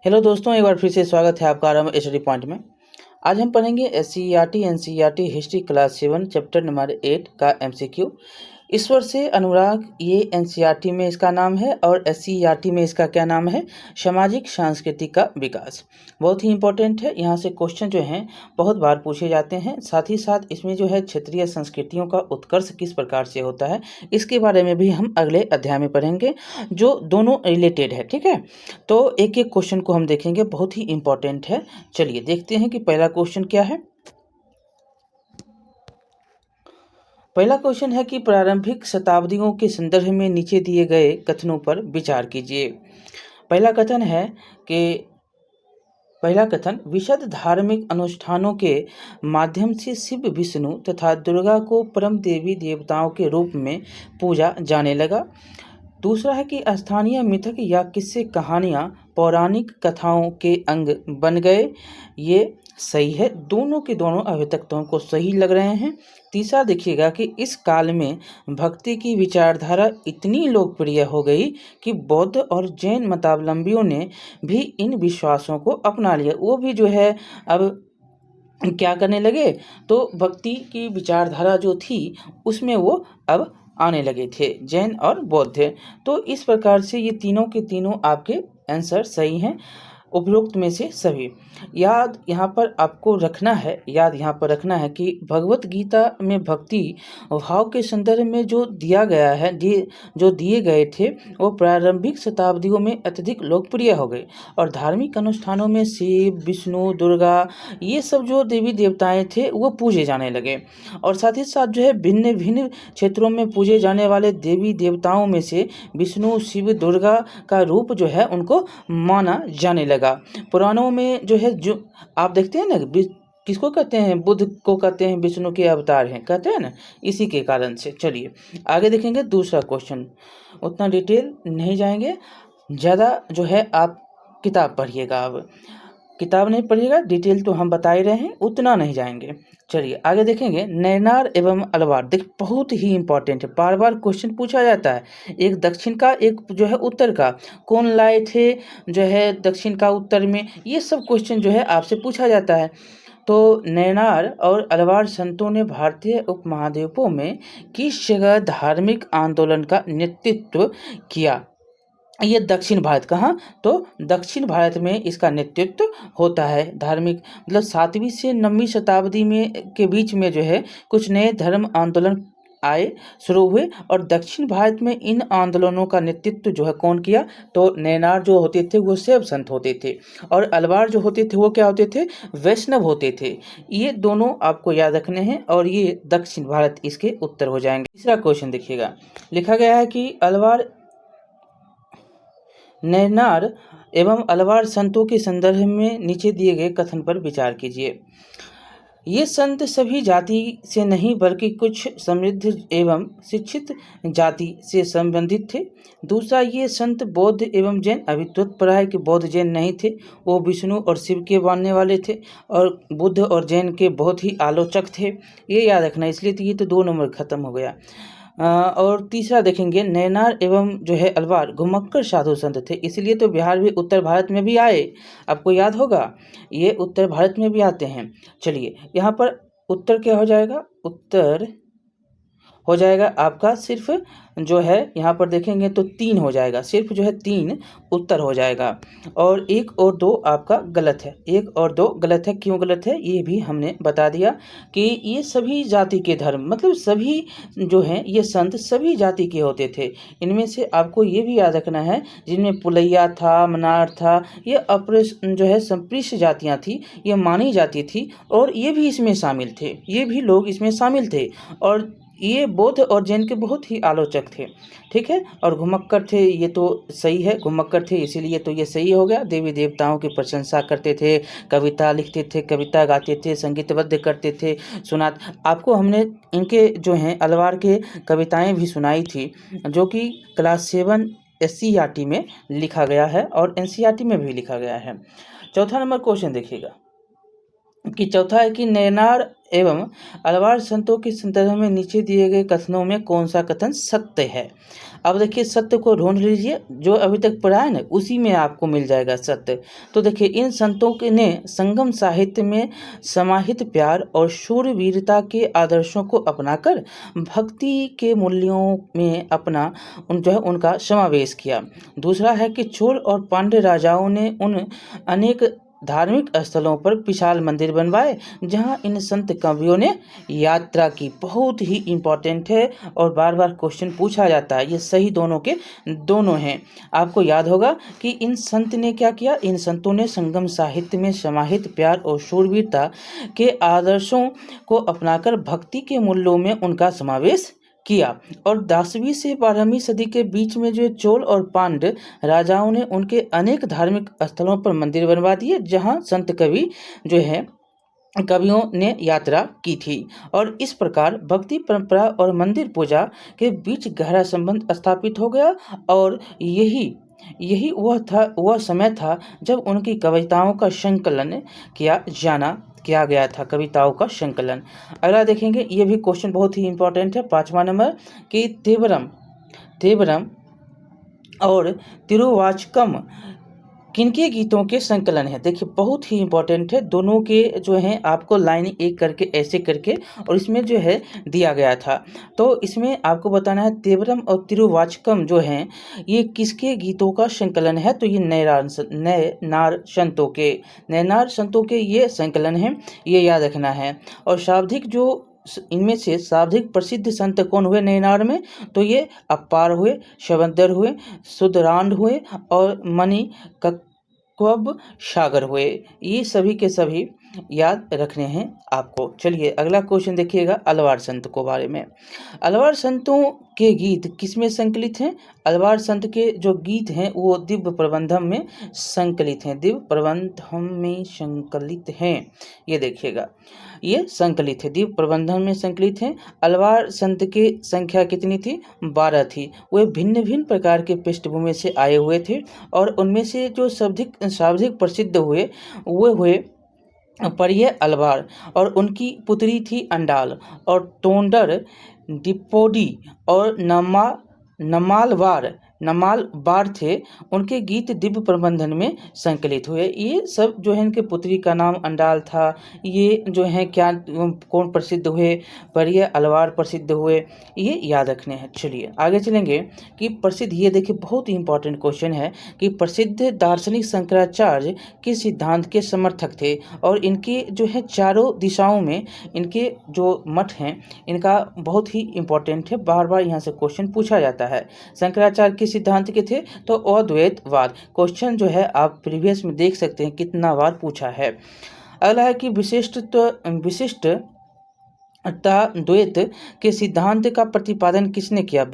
Hello दोस्तों, एक बार फिर से स्वागत है आपका आरंभ स्टडी पॉइंट में। आज हम पढ़ेंगे SCERT NCERT history class 7 chapter number 8 का एमसीक्यू। ईश्वर से अनुराग, ये एनसीईआरटी में इसका नाम है और एससीईआरटी में इसका क्या नाम है, सामाजिक सांस्कृतिक का विकास। बहुत ही इंपॉर्टेंट है, यहाँ से क्वेश्चन जो हैं बहुत बार पूछे जाते हैं। साथ ही साथ इसमें जो है क्षेत्रीय संस्कृतियों का उत्कर्ष किस प्रकार से होता है, इसके बारे में भी हम अगले अध्याय में पढ़ेंगे, जो दोनों रिलेटेड है। ठीक है, तो एक एक क्वेश्चन को हम देखेंगे, बहुत ही इंपॉर्टेंट है। चलिए देखते हैं कि पहला क्वेश्चन क्या है। पहला क्वेश्चन है कि प्रारंभिक शताब्दियों के संदर्भ में नीचे दिए गए कथनों पर विचार कीजिए। पहला कथन है कि पहला कथन, विशद धार्मिक अनुष्ठानों के माध्यम से शिव, विष्णु तथा दुर्गा को परम देवी देवताओं के रूप में पूजा जाने लगा। दूसरा है कि स्थानीय मिथक या किस्से कहानियाँ पौराणिक कथाओं के अंग बन गए। ये सही है, दोनों के दोनों अभी तक तो हमको सही लग रहे हैं। तीसरा देखिएगा कि इस काल में भक्ति की विचारधारा इतनी लोकप्रिय हो गई कि बौद्ध और जैन मतावलंबियों ने भी इन विश्वासों को अपना लिया। वो भी जो है अब क्या करने लगे, तो भक्ति की विचारधारा जो थी उसमें वो अब आने लगे थे, जैन और बौद्ध। तो इस प्रकार से ये तीनों के तीनों आपके आंसर सही हैं, उपरोक्त में से सभी। याद यहाँ पर आपको रखना है, याद यहाँ पर रखना है कि भगवत गीता में भक्ति भाव के संदर्भ में जो दिया गया है, जो दिए गए थे, वो प्रारंभिक शताब्दियों में अत्यधिक लोकप्रिय हो गए और धार्मिक अनुष्ठानों में शिव, विष्णु, दुर्गा, ये सब जो देवी देवताएं थे वो पूजे जाने लगे। और साथ ही साथ जो है भिन्न भिन्न क्षेत्रों में पूजे जाने वाले देवी देवताओं में से विष्णु, शिव, दुर्गा का रूप जो है उनको माना जाने लगा। पुराणों में जो है, जो आप देखते हैं ना, किसको कहते हैं, बुद्ध को कहते हैं विष्णु के अवतार हैं, कहते हैं ना, इसी के कारण से। चलिए आगे देखेंगे दूसरा क्वेश्चन। उतना डिटेल नहीं जाएंगे, ज़्यादा जो है आप किताब पढ़िएगा। अब किताब नहीं पढ़िएगा, डिटेल तो हम बता ही रहे हैं, उतना नहीं जाएंगे। चलिए आगे देखेंगे, नैनार एवं अलवार। देख बहुत ही इंपॉर्टेंट है, बार बार क्वेश्चन पूछा जाता है, एक दक्षिण का एक जो है उत्तर का, कौन लाए थे जो है दक्षिण का उत्तर में, ये सब क्वेश्चन जो है आपसे पूछा जाता है। तो नैनार और अलवार संतों ने भारतीय उपमहाद्वीपों में किस जगह धार्मिक आंदोलन का नेतृत्व किया। ये दक्षिण भारत, कहाँ, तो दक्षिण भारत में इसका नेतृत्व होता है। धार्मिक मतलब 7वीं से 9वीं शताब्दी में के बीच में जो है कुछ नए धर्म आंदोलन आए, शुरू हुए, और दक्षिण भारत में इन आंदोलनों का नेतृत्व जो है कौन किया, तो नैनार जो होते थे वो शैव संत होते थे, और अलवार जो होते थे वो क्या होते थे, वैष्णव होते थे। ये दोनों आपको याद रखने हैं और ये दक्षिण भारत इसके उत्तर हो जाएंगे। तीसरा क्वेश्चन देखिएगा, लिखा गया है कि अलवार, नैनार एवं अलवार संतों के संदर्भ में नीचे दिए गए कथन पर विचार कीजिए। ये संत सभी जाति से नहीं बल्कि कुछ समृद्ध एवं शिक्षित जाति से संबंधित थे। दूसरा, ये संत बौद्ध एवं जैन, अभी तुरंत पढ़ा है कि बौद्ध जैन नहीं थे, वो विष्णु और शिव के मानने वाले थे, और बुद्ध और जैन के बहुत ही आलोचक थे, ये याद रखना। इसलिए तो ये तो 2 नंबर खत्म हो गया। और तीसरा देखेंगे, नैनार एवं जो है अलवार घुमक्कड़ साधु संत थे, इसलिए तो बिहार भी उत्तर भारत में भी आए, आपको याद होगा, ये उत्तर भारत में भी आते हैं। चलिए यहाँ पर उत्तर क्या हो जाएगा, उत्तर हो जाएगा आपका सिर्फ जो है यहाँ पर देखेंगे तो 3 हो जाएगा, सिर्फ जो है 3 उत्तर हो जाएगा, और 1 और 2 आपका गलत है। 1 और 2 गलत है, क्यों गलत है ये भी हमने बता दिया कि ये सभी जाति के धर्म, मतलब सभी जो हैं ये संत सभी जाति के होते थे। इनमें से आपको ये भी याद रखना है, जिनमें पुलैया था, मनार था, ये अपर जो है संपृष्ट जातियाँ थी, ये मानी जाती थी, और ये भी इसमें शामिल थे, ये भी लोग इसमें शामिल थे, और ये बौद्ध और जैन के बहुत ही आलोचक थे। ठीक है, और घुमक्कड़ थे, ये तो सही है, घुमक्कड़ थे इसीलिए तो ये सही हो गया। देवी देवताओं की प्रशंसा करते थे, कविता लिखते थे, कविता गाते थे, संगीतबद्ध करते थे, सुना। आपको हमने इनके जो हैं अलवार के कविताएं भी सुनाई थी, जो कि क्लास 7 एससीईआरटी में लिखा गया है और एनसीईआरटी में भी लिखा गया है। चौथा नंबर क्वेश्चन देखिएगा कि चौथा है कि नैनार एवं अलवार संतों के संदर्भ में नीचे दिए गए कथनों में कौन सा कथन सत्य है। अब देखिए सत्य को ढूंढ लीजिए, जो अभी तक पढ़ा है ना उसी में आपको मिल जाएगा सत्य। तो देखिए इन संतों ने संगम साहित्य में समाहित प्यार और शूरवीरता के आदर्शों को अपनाकर भक्ति के मूल्यों में अपना जो है उनका समावेश किया। दूसरा है कि चोल और पांड्य राजाओं ने उन अनेक धार्मिक स्थलों पर विशाल मंदिर बनवाए जहां इन संत कवियों ने यात्रा की। बहुत ही इम्पोर्टेंट है और बार बार क्वेश्चन पूछा जाता है, ये सही दोनों के दोनों हैं। आपको याद होगा कि इन संत ने क्या किया, इन संतों ने संगम साहित्य में समाहित प्यार और शूरवीरता के आदर्शों को अपनाकर भक्ति के मूल्यों में उनका समावेश किया। और 10वीं से 12वीं सदी के बीच में जो चोल और पांड्य राजाओं ने उनके अनेक धार्मिक स्थलों पर मंदिर बनवा दिए जहां संत कवि जो है कवियों ने यात्रा की थी। और इस प्रकार भक्ति परंपरा और मंदिर पूजा के बीच गहरा संबंध स्थापित हो गया। और यही वह समय था जब उनकी कविताओं का संकलन किया गया था, कविताओं का संकलन। अगला देखेंगे, ये भी क्वेश्चन बहुत ही इंपॉर्टेंट है, 5वां नंबर कि तेवरम और तिरुवाचकम किनके गीतों के संकलन है। देखिए बहुत ही इंपॉर्टेंट है, दोनों के जो हैं आपको लाइन एक करके ऐसे करके और इसमें जो है दिया गया था। तो इसमें आपको बताना है तेवरम और तिरुवाचकम जो हैं ये किसके गीतों का संकलन है। तो ये नैनार संतों के ये संकलन है, ये याद रखना है। और शाब्दिक जो इनमें से शाब्दिक प्रसिद्ध संत कौन हुए नैनार में, तो ये अपार हुए, शवंदर हुए, सुधरांड हुए और मणि कक्वब सागर हुए। ये सभी के सभी याद रखने हैं आपको। चलिए अगला क्वेश्चन देखिएगा अलवार संत को बारे में। अलवार संतों के गीत किसमें संकलित हैं। अलवार संत के जो गीत हैं वो दिव्य प्रबंधम में संकलित हैं, दिव्य प्रबंधम में संकलित हैं। ये देखिएगा ये संकलित है, दिव्य प्रबंधन में संकलित हैं। अलवार संत की संख्या कितनी थी, 12 थी। वे भिन्न भिन्न प्रकार के पृष्ठभूमि से आए हुए थे और उनमें से जो सर्वाधिक प्रसिद्ध हुए वो हुए परिय अलवार और उनकी पुत्री थी अंडाल। और टोंडर, डिपोडी और नमालवार थे, उनके गीत दिव्य प्रबंधन में संकलित हुए। ये सब जो है इनके पुत्री का नाम अंडाल था। ये जो है क्या कौन प्रसिद्ध हुए, परिय अलवार प्रसिद्ध हुए, ये याद रखने हैं। चलिए आगे चलेंगे कि प्रसिद्ध, ये देखिए बहुत ही इंपॉर्टेंट क्वेश्चन है कि प्रसिद्ध दार्शनिक शंकराचार्य किस सिद्धांत के समर्थक थे। और इनके जो है चारों दिशाओं में इनके जो मठ हैं इनका बहुत ही इंपॉर्टेंट है, बार बार यहाँ से क्वेश्चन पूछा जाता है। शंकराचार्य किस सिद्धांत के थे, तो अद्वैतवाद। क्वेश्चन जो है आप प्रीवियस में देख सकते हैं कितना बार पूछा है। अगला है कि विशिष्टाद्वैत के सिद्धांत का प्रतिपादन किसने किया।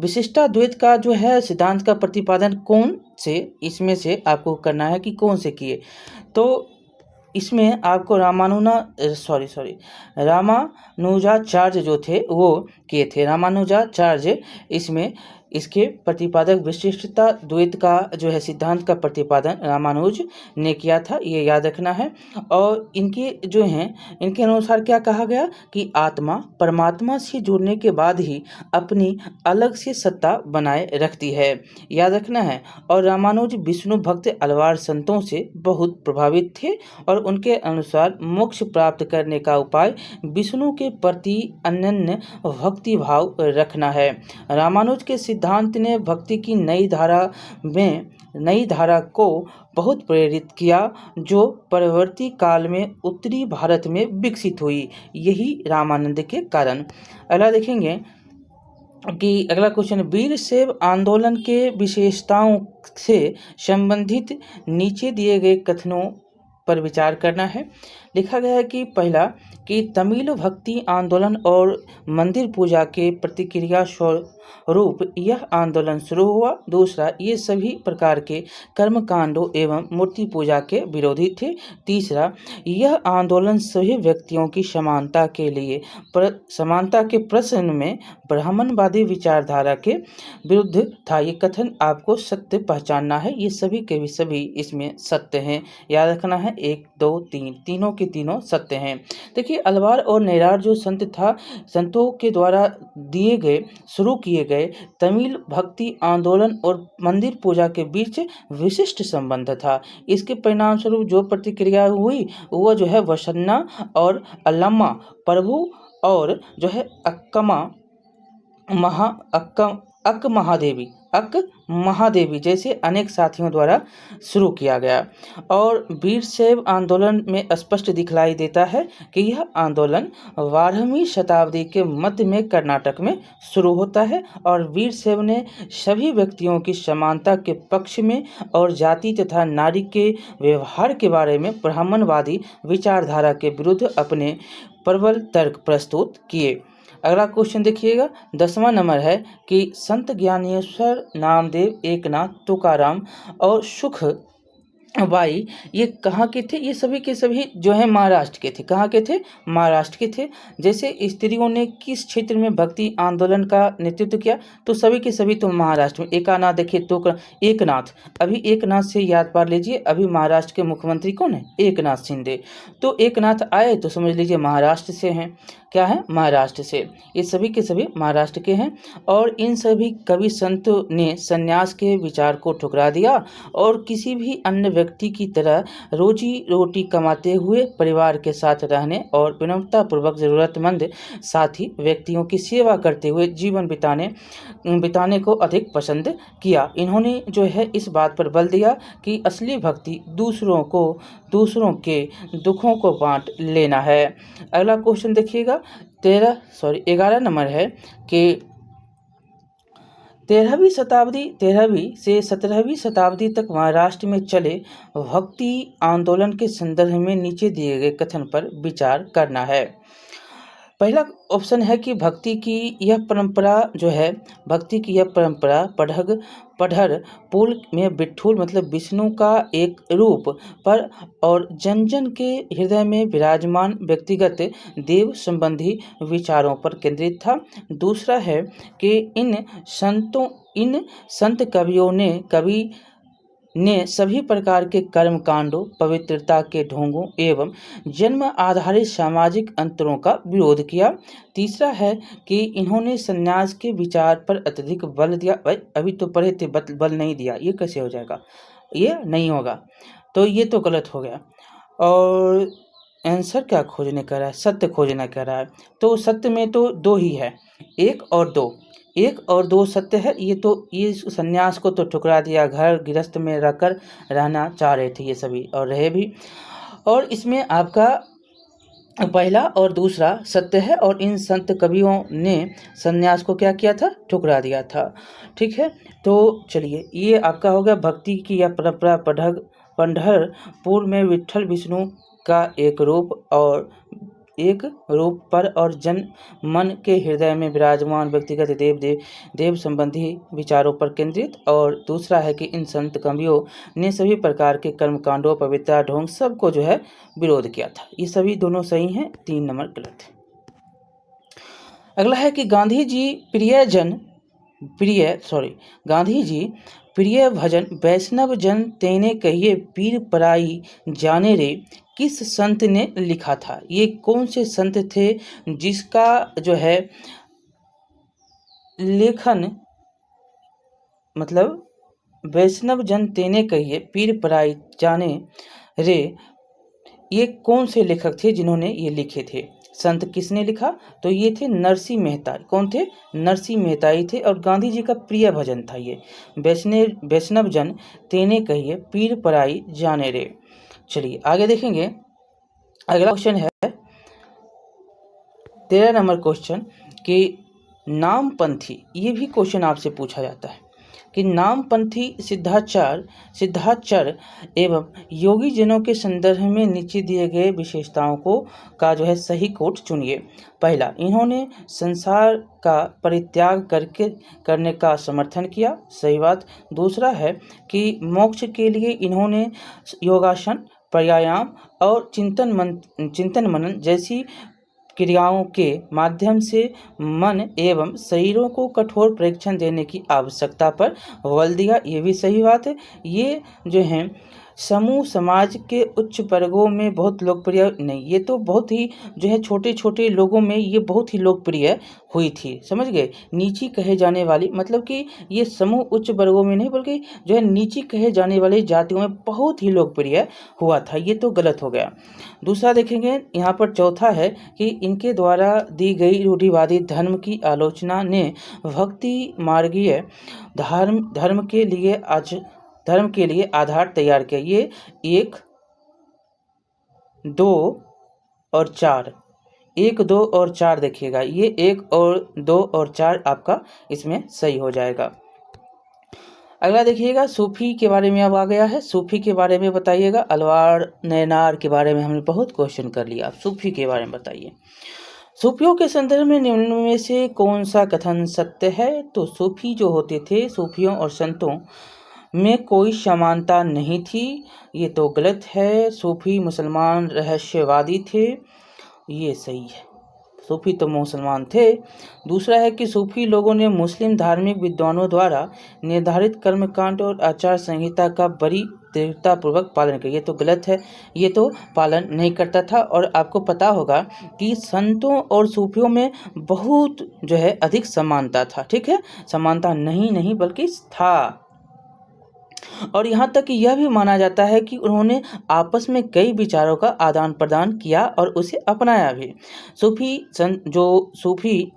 विशिष्टाद्वैत का जो है सिद्धांत का प्रतिपादन कौन से इसमें से आपको करना है कि कौन से किए। तो इसमें आपको रामानुजाचार्य जो थे वो किए थे। रामानुजाचार्य इसमें इसके प्रतिपादक, विशिष्टता द्वैत का जो है सिद्धांत का प्रतिपादन रामानुज ने किया था, ये याद रखना है। और इनके जो हैं इनके अनुसार क्या कहा गया कि आत्मा परमात्मा से जुड़ने के बाद ही अपनी अलग से सत्ता बनाए रखती है, याद रखना है। और रामानुज विष्णु भक्त अलवार संतों से बहुत प्रभावित थे और उनके अनुसार मोक्ष प्राप्त करने का उपाय विष्णु के प्रति अनन्य भक्ति भाव रखना है। रामानुज के सिद्धांत ने भक्ति की नई धारा को बहुत प्रेरित किया जो परवर्ती काल में उत्तरी भारत में विकसित हुई, यही रामानंद के कारण। अगला देखेंगे कि अगला क्वेश्चन, वीर शैव आंदोलन के विशेषताओं से संबंधित नीचे दिए गए कथनों पर विचार करना है। लिखा गया है कि पहला कि तमिल भक्ति आंदोलन और मंदिर पूजा के प्रतिक्रिया स्वरूप यह आंदोलन शुरू हुआ। दूसरा, ये सभी प्रकार के कर्मकांडों एवं मूर्ति पूजा के विरोधी थे। तीसरा, यह आंदोलन सभी व्यक्तियों की समानता के प्रश्न में ब्राह्मणवादी विचारधारा के विरुद्ध था। ये कथन आपको सत्य पहचानना है, ये सभी के भी सभी इसमें सत्य हैं, याद रखना है। 1 2 3 तीनों के कि तीनों सत्य हैं। देखिए अलवार और नेरार जो संत था, संतों के द्वारा दिए गए शुरू किए गए तमिल भक्ति आंदोलन और मंदिर पूजा के बीच विशिष्ट संबंध था। इसके परिणाम स्वरूप जो प्रतिक्रिया हुई वो जो है वसन्ना और अल्लम्मा प्रभु और जो है अक्क महादेवी जैसे अनेक साथियों द्वारा शुरू किया गया। और वीरशैव आंदोलन में स्पष्ट दिखलाई देता है कि यह आंदोलन 12वीं शताब्दी के मध्य में कर्नाटक में शुरू होता है और वीरशैव ने सभी व्यक्तियों की समानता के पक्ष में और जाति तथा नारी के व्यवहार के बारे में ब्राह्मणवादी विचारधारा के विरुद्ध अपने प्रबल तर्क प्रस्तुत किए। अगला क्वेश्चन देखिएगा, 10वां नंबर है कि संत ज्ञानेश्वर, नामदेव, एकनाथ, तुकाराम और सुख बाई ये कहाँ के थे? ये सभी के सभी जो है महाराष्ट्र के थे। कहाँ के थे? महाराष्ट्र के थे। जैसे स्त्रियों ने किस क्षेत्र में भक्ति आंदोलन का नेतृत्व किया? तो सभी के सभी तो महाराष्ट्र में। एक नाथ देखिए तो एकनाथ, अभी एकनाथ से याद पार लीजिए, अभी महाराष्ट्र के मुख्यमंत्री कौन है? एकनाथ शिंदे। तो एकनाथ आए तो समझ लीजिए महाराष्ट्र से हैं। क्या है? महाराष्ट्र से। ये सभी के सभी महाराष्ट्र के हैं। और इन सभी कवि संतों ने संन्यास के विचार को ठुकरा दिया और किसी भी अन्य व्यक्ति की तरह रोजी रोटी कमाते हुए परिवार के साथ रहने और विनम्रतापूर्वक जरूरतमंद साथी व्यक्तियों की सेवा करते हुए जीवन बिताने को अधिक पसंद किया। इन्होंने जो है इस बात पर बल दिया कि असली भक्ति दूसरों के दुखों को बांट लेना है। अगला क्वेश्चन देखिएगा, 11 नंबर है कि 13वीं से 17वीं शताब्दी तक महाराष्ट्र में चले भक्ति आंदोलन के संदर्भ में नीचे दिए गए कथन पर विचार करना है। पहला ऑप्शन है कि भक्ति की यह परंपरा पढ़र पुल में विठ्ठल मतलब विष्णु का एक रूप पर और जन जन के हृदय में विराजमान व्यक्तिगत देव संबंधी विचारों पर केंद्रित था। दूसरा है कि इन संत कवियों ने सभी प्रकार के कर्म कांडों, पवित्रता के ढोंगों एवं जन्म आधारित सामाजिक अंतरों का विरोध किया। तीसरा है कि इन्होंने संन्यास के विचार पर अत्यधिक बल दिया। भाई अभी तो पढ़े थे, बल नहीं दिया, ये कैसे हो जाएगा? ये नहीं होगा, तो ये तो गलत हो गया। और आंसर क्या खोजने का रहा है? सत्य खोजना कह रहा है। तो सत्य में तो दो ही है, एक और दो सत्य है। ये सन्यास को तो ठुकरा दिया, घर गृहस्थ में रहकर रहना चाह रहे थे ये सभी और रहे भी। और इसमें आपका पहला और दूसरा सत्य है और इन संत कवियों ने सन्यास को क्या किया था? ठुकरा दिया था। ठीक है, तो चलिए ये आपका हो गया भक्ति की यह परंपरा पंढरपुर में विठ्ठल विष्णु का एक रूप पर और जन मन के हृदय में विराजमान व्यक्तिगत देव संबंधी विचारों पर केंद्रित। और दूसरा है कि इन संत कवियों ने सभी प्रकार के कर्मकांडों, पवित्रता, ढोंग सबको जो है विरोध किया था। ये सभी दोनों सही हैं, 3 नंबर गलत है। अगला है कि गांधी जी प्रिय भजन वैष्णव जन तेने कहिए पीर पराई जाने रे किस संत ने लिखा था? ये कौन से संत थे जिसका जो है लेखन मतलब वैष्णव जन तेने कहिए पीर पराई जाने रे, ये कौन से लेखक थे जिन्होंने ये लिखे थे? संत किसने लिखा? तो ये थे नरसिंह मेहता। कौन थे? नरसिंह मेहता ही थे। और गांधी जी का प्रिय भजन था ये, वैष्णव जन तेने कहिए पीर पराई जाने रे। चलिए आगे देखेंगे। अगला क्वेश्चन है 13 नंबर क्वेश्चन कि नामपंथी, ये भी क्वेश्चन आपसे पूछा जाता है कि नामपंथी सिद्धाचार्य एवं योगी जनों के संदर्भ में नीचे दिए गए विशेषताओं का जो है सही कोट चुनिए। पहला, इन्होंने संसार का परित्याग करने का समर्थन किया, सही बात। दूसरा है कि मोक्ष के लिए इन्होंने योगासन, प्राणायाम और चिंतन मनन जैसी क्रियाओं के माध्यम से मन एवं शरीरों को कठोर परीक्षण देने की आवश्यकता पर बल दिया, ये भी सही बात है। ये जो हैं समूह समाज के उच्च वर्गों में बहुत लोकप्रिय नहीं, ये तो बहुत ही जो है छोटे छोटे लोगों में ये बहुत ही लोकप्रिय हुई थी, समझ गए। नीची कहे जाने वाली मतलब कि ये समूह उच्च वर्गों में नहीं बल्कि जो है नीची कहे जाने वाली जातियों में बहुत ही लोकप्रिय हुआ था, ये तो गलत हो गया। दूसरा देखेंगे यहाँ पर चौथा है कि इनके द्वारा दी गई रूढ़िवादी धर्म की आलोचना ने भक्ति मार्गीय धर्म के लिए आधार तैयार किया। ये 1, 2 और 4, 1, 2 और 4 देखिएगा, ये 1 और 2 और 4 आपका इसमें सही हो जाएगा। अगला देखिएगा सूफी के बारे में अब आ गया है। सूफी के बारे में बताइएगा। अलवार नैनार के बारे में हमने बहुत क्वेश्चन कर लिया, अब सूफी के बारे में बताइए। सूफियों के संदर्भ में निम्न में से कौन सा कथन सत्य है? तो सूफी जो होते थे, सूफियों और संतों में कोई समानता नहीं थी, ये तो गलत है। सूफी मुसलमान रहस्यवादी थे, ये सही है, सूफी तो मुसलमान थे। दूसरा है कि सूफी लोगों ने मुस्लिम धार्मिक विद्वानों द्वारा निर्धारित कर्मकांड और आचार संहिता का बड़ी दृढ़तापूर्वक पालन किया, ये तो गलत है, ये तो पालन नहीं करता था। और आपको पता होगा कि संतों और सूफियों में बहुत जो है अधिक समानता था, ठीक है, समानता नहीं बल्कि था। और यहाँ तक कि यह भी माना जाता है कि उन्होंने आपस में कई विचारों का आदान प्रदान किया और उसे अपनाया भी। सूफी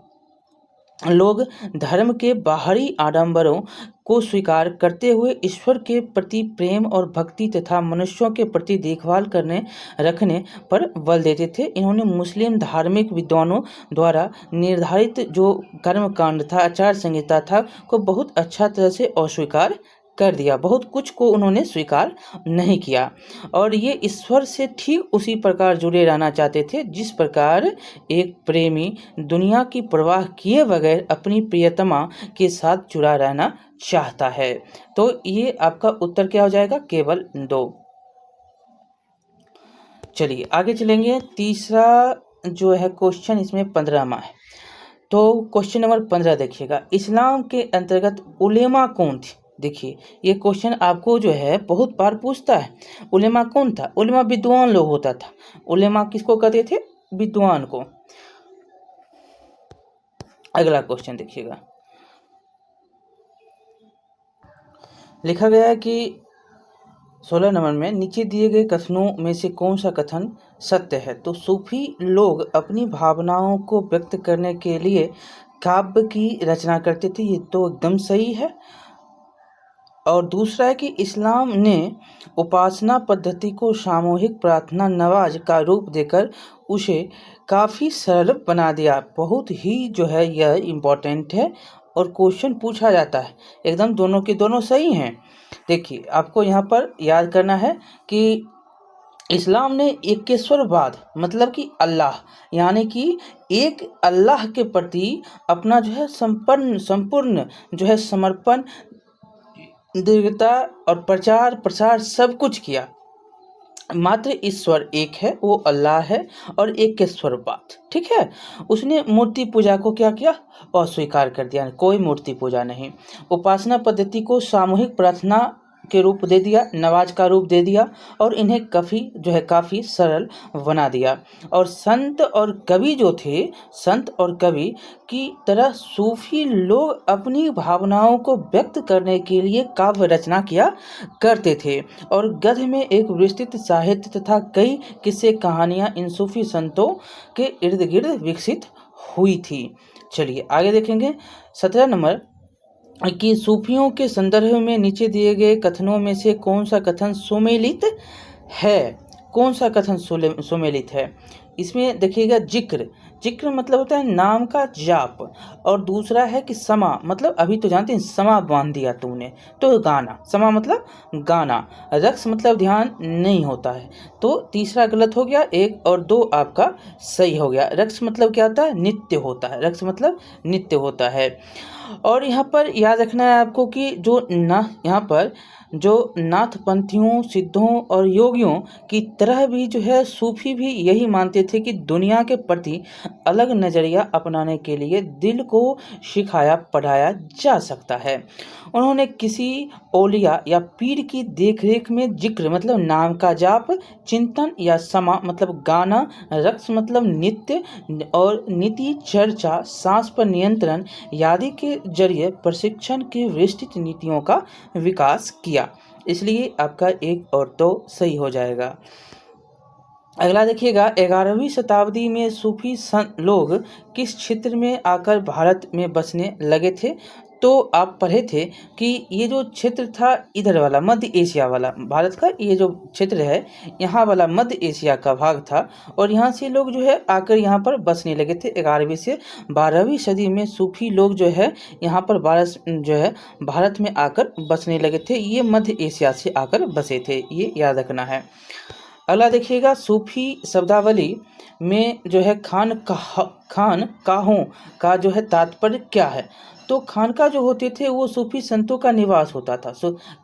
लोग धर्म के बाहरी आडंबरों को स्वीकार करते हुए ईश्वर के प्रति प्रेम और भक्ति तथा मनुष्यों के प्रति देखभाल रखने पर बल देते थे। इन्होंने मुस्लिम धार्मिक विद्वानों द्वारा निर्धारित जो कर्मकांड था, आचार संहिता था, को बहुत अच्छा तरह से अस्वीकार कर दिया, बहुत कुछ को उन्होंने स्वीकार नहीं किया। और ये ईश्वर से ठीक उसी प्रकार जुड़े रहना चाहते थे जिस प्रकार एक प्रेमी दुनिया की परवाह किए बगैर अपनी प्रियतमा के साथ जुड़ा रहना चाहता है। तो ये आपका उत्तर क्या हो जाएगा? केवल 2। चलिए आगे चलेंगे। तीसरा जो है क्वेश्चन इसमें 15वां है। तो क्वेश्चन नंबर 15 देखिएगा, इस्लाम के अंतर्गत उलेमा कौन थी? देखिए ये क्वेश्चन आपको जो है बहुत बार पूछता है। उलेमा कौन था? उलेमा विद्वान लोग होता था। उलेमा किसको कहते थे? विद्वान को। अगला क्वेश्चन देखिएगा, लिखा गया है कि 16 नंबर में नीचे दिए गए कथनों में से कौन सा कथन सत्य है? तो सूफी लोग अपनी भावनाओं को व्यक्त करने के लिए काव्य की रचना करते थे, ये तो एकदम सही है। और दूसरा है कि इस्लाम ने उपासना पद्धति को सामूहिक प्रार्थना नमाज का रूप देकर उसे काफ़ी सरल बना दिया। बहुत ही जो है यह इम्पोर्टेंट है और क्वेश्चन पूछा जाता है, एकदम दोनों के दोनों सही हैं। देखिए आपको यहाँ पर याद करना है कि इस्लाम ने एकेश्वरवाद मतलब कि अल्लाह यानी कि एक अल्लाह के प्रति अपना जो है संपूर्ण जो है समर्पण, दृढ़ता और प्रचार प्रसार सब कुछ किया। मात्र ईश्वर एक है, वो अल्लाह है और एकेश्वरवाद, ठीक है। उसने मूर्ति पूजा को क्या किया? अस्वीकार कर दिया, कोई मूर्ति पूजा नहीं। उपासना पद्धति को सामूहिक प्रार्थना के रूप दे दिया, नमाज का रूप दे दिया और इन्हें काफ़ी सरल बना दिया। और संत और कवि जो थे, संत और कवि की तरह सूफी लोग अपनी भावनाओं को व्यक्त करने के लिए काव्य रचना किया करते थे। और गद्य में एक विस्तृत साहित्य तथा कई किस्से कहानियाँ इन सूफी संतों के इर्द गिर्द विकसित हुई थी। चलिए आगे देखेंगे। 17 नंबर कि सूफियों के संदर्भ में नीचे दिए गए कथनों में से कौन सा कथन सुमेलित है? कौन सा कथन सुमेलित है? इसमें देखिएगा, जिक्र मतलब होता है नाम का जाप, और दूसरा है कि समा मतलब अभी तो जानते हैं समा बांध दिया तुमने, तो गाना, समा मतलब गाना, रक्स मतलब ध्यान नहीं होता है, तो तीसरा गलत हो गया। 1 और 2 आपका सही हो गया। रक्स मतलब क्या होता है? नित्य होता है, रक्स मतलब नित्य होता है। और यहाँ पर याद रखना है आपको कि जो ना यहाँ पर जो नाथपंथियों, सिद्धों और योगियों की तरह भी जो है सूफी भी यही मानते थे कि दुनिया के प्रति अलग नज़रिया अपनाने के लिए दिल को सिखाया पढ़ाया जा सकता है। उन्होंने किसी औलिया या पीर की देखरेख में जिक्र मतलब नाम का जाप, चिंतन या समा मतलब गाना, रक्स मतलब नित्य और नीति चर्चा, सांस पर नियंत्रण आदि के जरिए प्रशिक्षण की विस्तृत नीतियों का विकास किया। इसलिए आपका एक और तो सही हो जाएगा। अगला देखिएगा, 11वीं शताब्दी में सूफी संत लोग किस क्षेत्र में आकर भारत में बसने लगे थे? तो आप पढ़े थे कि ये जो क्षेत्र था इधर वाला मध्य एशिया वाला, भारत का ये जो क्षेत्र है यहाँ वाला मध्य एशिया का भाग था और यहाँ से लोग जो है आकर यहाँ पर बसने लगे थे। 11वीं से 12वीं सदी में सूफी लोग जो है यहाँ पर भारत में आकर बसने लगे थे। ये मध्य एशिया से आकर बसे थे, ये याद रखना है। अगला देखिएगा, सूफी शब्दावली में जो है खानकाहों का जो है तात्पर्य क्या है? तो खानका जो होते थे वो सूफी संतों का निवास होता था।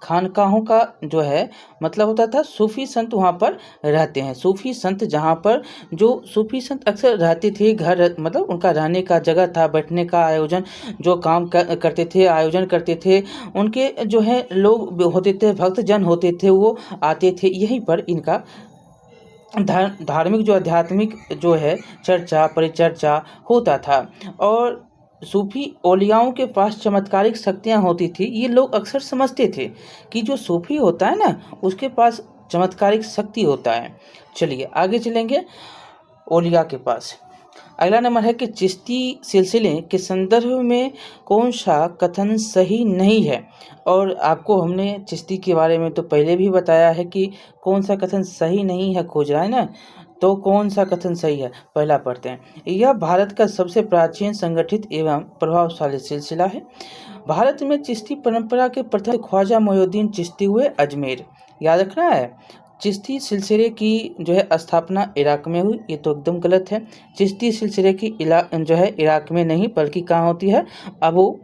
खानकाहों का जो है मतलब होता था सूफी संत वहाँ पर रहते हैं। सूफी संत जहाँ पर जो सूफी संत अक्सर रहते थे, घर मतलब उनका रहने का जगह था, बैठने का आयोजन, जो काम करते थे, आयोजन करते थे, उनके जो है लोग होते थे, भक्तजन होते थे, वो आते थे, यहीं पर इनका धार्मिक जो आध्यात्मिक जो है चर्चा परिचर्चा होता था। और सूफी औलियाओं के पास चमत्कारिक शक्तियाँ होती थी। ये लोग अक्सर समझते थे कि जो सूफी होता है ना उसके पास चमत्कारिक शक्ति होता है। चलिए आगे चलेंगे औलिया के पास। अगला नंबर है कि चिश्ती सिलसिले के संदर्भ में कौन सा कथन सही नहीं है? और आपको हमने चिश्ती के बारे में तो पहले भी बताया है कि कौन सा कथन सही नहीं है, खोज रहा है ना, तो कौन सा कथन सही है? पहला पढ़ते हैं। यह भारत का सबसे प्राचीन, संगठित एवं प्रभावशाली सिलसिला है। भारत में चिश्ती परंपरा के प्रथम ख्वाजा मोइनुद्दीन चिश्ती हुए, अजमेर। याद रखना है, चिश्ती सिलसिले की जो है स्थापना इराक में हुई, ये तो एकदम गलत है। चिश्ती सिलसिले की जो है इराक में नहीं बल्कि कहाँ होती है? अबू